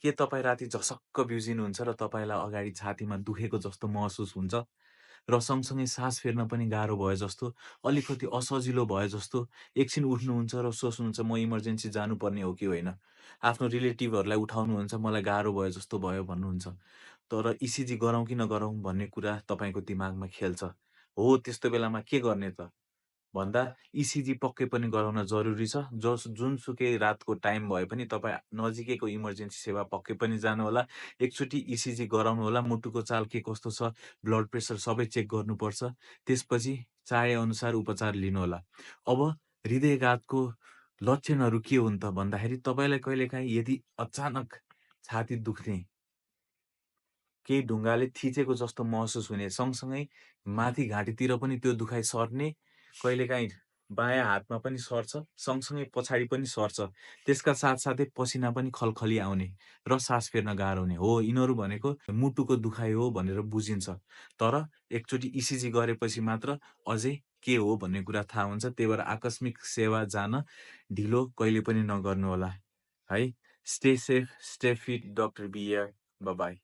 के तपाईँ राति झसक्क बिउजिनुहुन्छ र तपाईँलाई अगाडि छातीमा दुखेको जस्तो महसुस हुन्छ र सँगसँगै सास फेर्न पनि गाह्रो भयो जस्तो, अलिकति असजिलो भयो जस्तो, एकछिन उठ्नुहुन्छ र सोच्नुहुन्छ म इमर्जेन्सी जानुपर्ने हो कि होइन? आफ्नो रिलेटिभहरूलाई उठाउनुहुन्छ, मलाई गाह्रो भयो जस्तो भयो भन्नुहुन्छ। तर इसिजी गरौँ कि नगरौँ भन्ने कुरा तपाईँको दिमागमा खेल्छ। हो, त्यस्तो बेलामा के गर्ने त? भन्दा इसिजी पक्कै पनि गराउन जरुरी छ। जुनसुकै रातको टाइम भए पनि तपाईँ नजिकैको इमर्जेन्सी सेवा पक्कै पनि जानुहोला। एकचोटि इसिजी गराउनुहोला, मुटुको चाल के कस्तो छ, ब्लड प्रेसर सबै चेक गर्नुपर्छ। त्यसपछि चाहेअनुसार उपचार लिनुहोला। अब हृदयघातको लक्षणहरू के हुन् त भन्दाखेरि तपाईँलाई कहिलेकाहीँ यदि अचानक छाती दुख्ने, केही ढुङ्गाले थिचेको जस्तो महसुस हुने, सँगसँगै माथि घाँटीतिर पनि त्यो दुखाइ सर्ने, कहिलेकाहीँ बायाँ हातमा पनि सर्छ, सँगसँगै पछाडि पनि सर्छ। त्यसका साथसाथै पसिना पनि खलखली आउने र सास फेर्न गाह्रो हुने। हो, यिनीहरू भनेको मुटुको दुखाइ हो भनेर बुझिन्छ। तर एकचोटि इसिजी गरेपछि मात्र अझै के हो भन्ने कुरा थाहा हुन्छ। त्यही भएर आकस्मिक सेवा जान ढिलो कहिले पनि नगर्नुहोला। है? Stay safe, stay fit, doctor B here. Bye by.